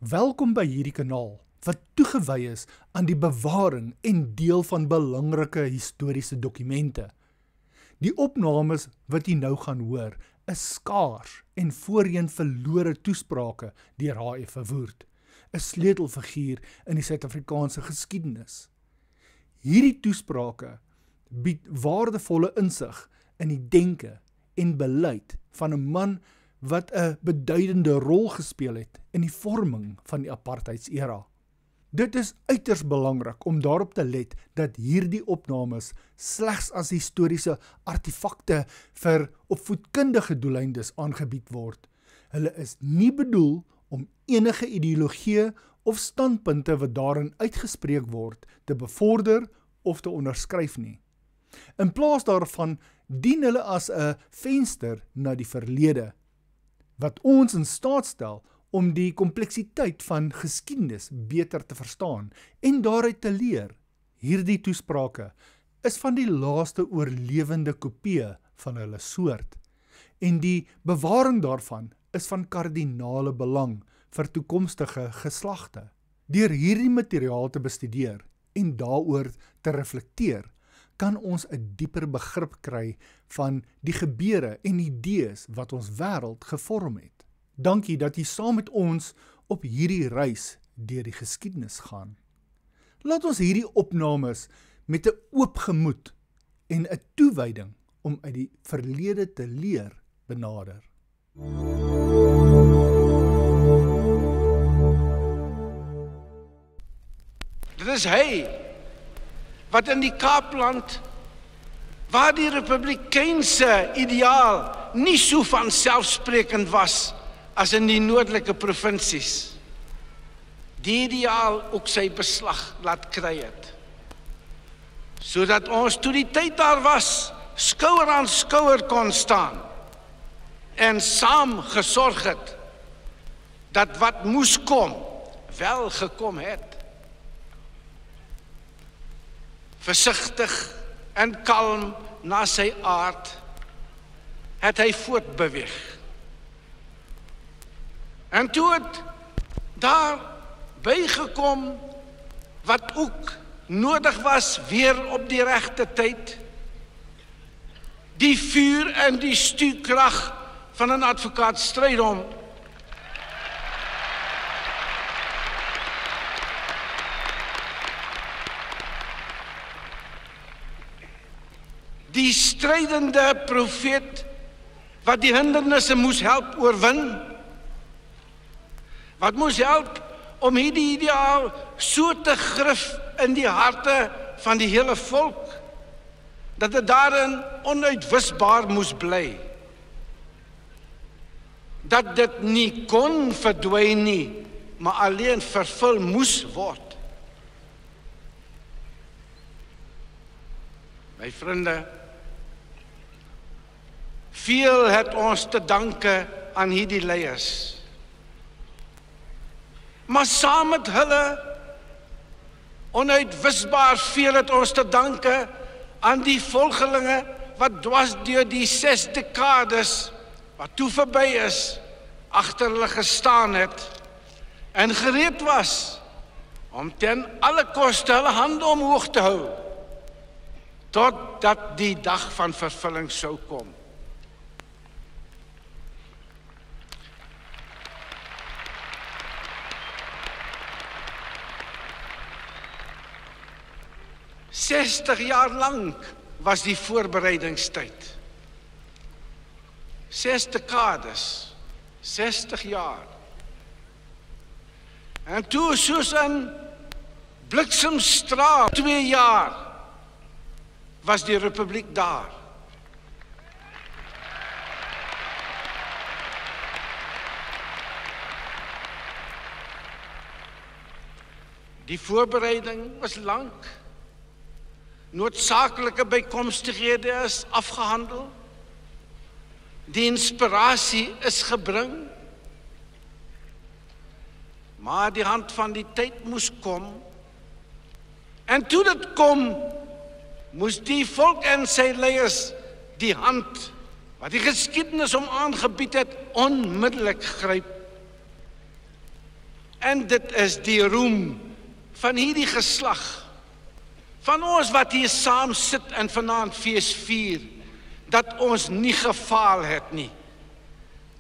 Welkom by hierdie kanaal, wat toegewy is aan die bewaring en deel van belangrike historiese dokumente. Die opnames wat jy nou gaan hoor, is skaars en voorheen verlore toesprake deur H.F. Verwoerd, 'n sleutelfiguur in die Suid-Afrikaanse geskiedenis. Hierdie toesprake bied waardevolle insig in die denke en beleid van 'n man wat 'n beduidende rol gespeel het in die vorming van die apartheidsera. Dit is uiters belangrik om daarop te let dat hierdie opnames slegs as historiese artefakte vir opvoedkundige doeleindes aangebied word. Hulle is nie bedoel om enige ideologie of standpunte wat daarin uitgespreek word te bevorder of te onderskryf nie. In plaas daarvan dien hulle as 'n venster na die verlede, wat ons in staat stel om die kompleksiteit van geskiedenis beter te verstaan en daaruit te leer. Hierdie toesprake is van die laaste oorlewende kopieë van hulle soort, en die bewaring daarvan is van kardinale belang vir toekomstige geslagte. Deur hierdie materiaal te bestudeer en daaroor te reflekteer, kan ons 'n dieper begrip kry van die gebeure en idees wat ons wêreld gevorm het. Dankie dat jy saam met ons op hierdie reis deur die geskiedenis gaan. Laat ons hierdie opnames met 'n oop gemoed en 'n toewyding om uit die verlede te leer benader. Dit is hy wat in die Kaapland, waar die Republikeinse ideaal nie so vanselfsprekend was as in die noordelike provinsies, die ideaal ook sy beslag laat kry het, sodat ons toe die tyd daar was, skouer aan skouer kon staan en saam gesorg het dat wat moes kom, wel gekom het. Versigtig en kalm na sy aard het hy voortbeweeg. En toe het daar bygekom wat ook nodig was weer op die regte tyd, die vuur en die stuurkrag van 'n advokaat Strydom die strydende profeet wat die hindernisse moes help oorwin, wat moes help om hierdie ideaal so te grif in die harte van die hele volk, dat dit daarin onuitwisbaar moes bly, dat dit nie kon verdwyn nie, maar alleen vervul moes word. My vriende, veel het ons te danke aan hierdie leiers. Maar saam met hulle, onuitwisbaar veel het ons te danke aan die volgelinge wat dwars deur die 6 dekades, wat toe verby is, agter hulle gestaan het en gereed was om ten alle koste hulle hande omhoog te hou, totdat die dag van vervulling sou kom. "60 jaar lank was die voorbereidingstyd. 6 dekades, 60 jaar. En toe soos 'n bliksemstraal, 2 jaar, was die republiek daar. Die voorbereiding was lank. Noodsaaklike bykomstighede is afgehandel. Die inspirasie is gebring. Maar die hand van die tyd moes kom. En toe dit kom, moes die volk en sy leiers die hand wat die geskiedenis hom aangebied het, onmiddellik gryp En dit is die roem van hierdie geslag, van ons wat hier saam sit en vanaand fees vier, dat ons nie gefaal het nie,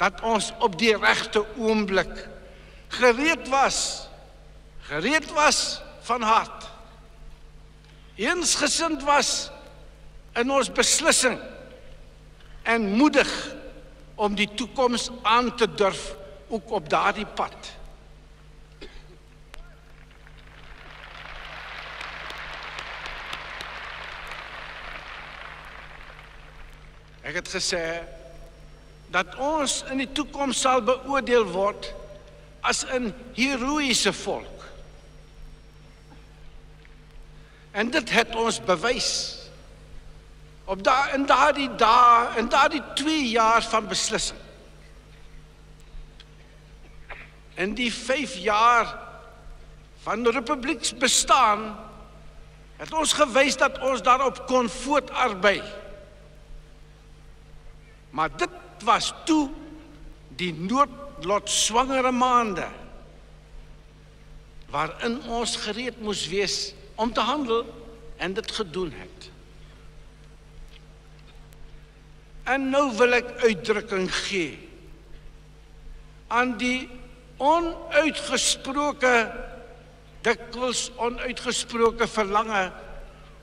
dat ons op die regte oomblik gereed was van hart, eensgesind was in ons beslissing en moedig om die toekoms aan te durf, ook op daardie pad. Ek het gesê dat ons in die toekoms sal beoordeel word as 'n heroïese volk. En dit het ons bewys in daardie dae, in daardie 2 jaar van beslissing. In die 5 jaar van republieks bestaan, het ons gewys dat ons daarop kon voortarbei. Maar dit was toe die noodlotswangere maande, waarin ons gereed moes wees om te handel en dit gedoen het. En nou wil ek uitdrukking gee aan die dikwels onuitgesproke verlange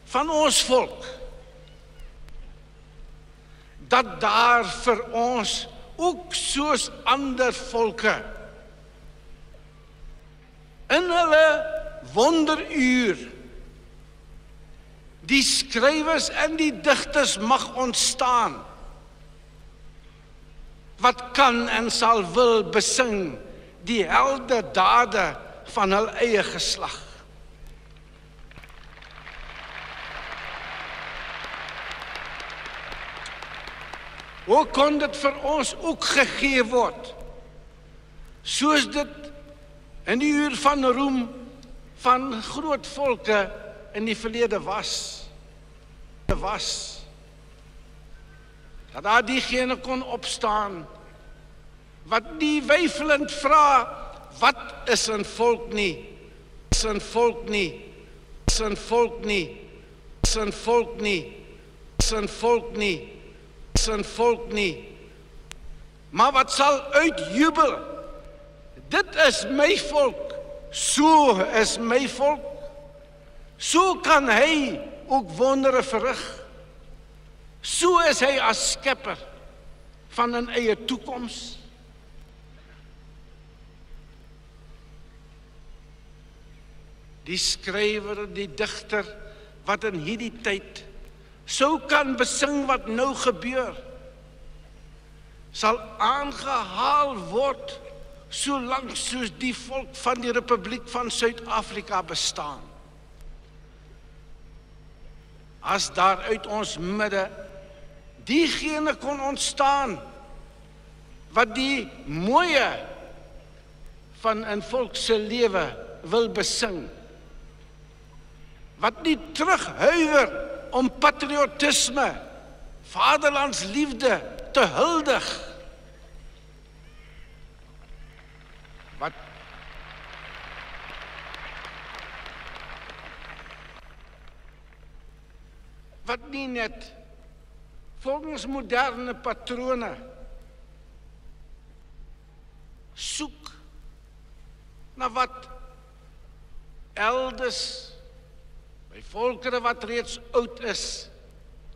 van ons volk, dat daar vir ons, ook soos ander volke, in hulle wonderuur, die skrywers en die digters mag ontstaan, wat kan en sal wil besing die heldedade van hul eie geslag. Hoe kon dit vir ons ook gegee word, soos dit in die uur van roem van groot volke in die verlede was, dat daar diegene kon opstaan, wat nie weifelend vra, wat is 'n volk nie, is 'n volk nie, is 'n volk nie, is 'n volk nie, is 'n volk nie, is 'n volk nie, maar wat sal uitjubel, dit is my volk, so is my volk, so kan hy ook wondere verrig, so is hy as skepper van 'n eie toekoms. Die skrywer, die digter, wat in hierdie tyd sou kan besing wat nou gebeur, sal aangehaal word, solank soos die volk van die Republiek van Suid-Afrika bestaan. As daar uit ons midde diegene kon ontstaan, wat die mooie van 'n volk se lewe wil besing, wat nie terughuiwer om patriotisme, vaderlandsliefde te huldig, wat nie net volgens moderne patrone soek na wat elders by volkere wat reeds oud is,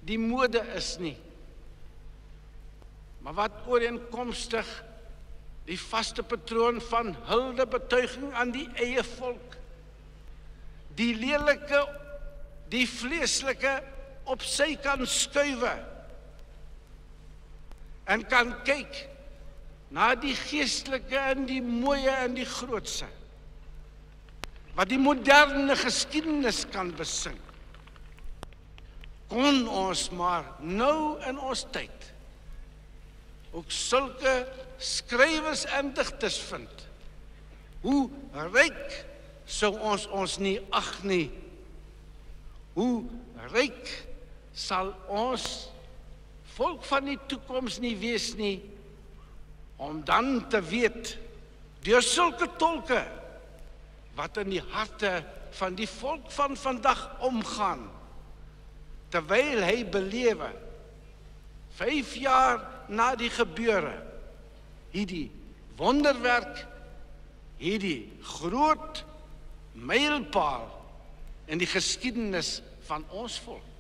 die mode is nie, maar wat ooreenkomstig die vaste patroon van huldebetuiging aan die eie volk, die lelike, die vleeslike op sy kan skuiwe en kan kyk na die geestelike en die mooie en die grootse, wat die moderne geskiedenis kan besing. Kon ons maar nou in ons tyd ook sulke skrywers en digters vind. Hoe ryk sou ons nie ag nie. Hoe ryk sal ons volk van die toekoms nie wees nie, om dan te weet, deur sulke tolke wat in die harte van die volk van vandag omgaan, terwyl hy belewe, 5 jaar na die gebeure, hierdie wonderwerk, hierdie groot mylpaal in die geskiedenis van ons volk.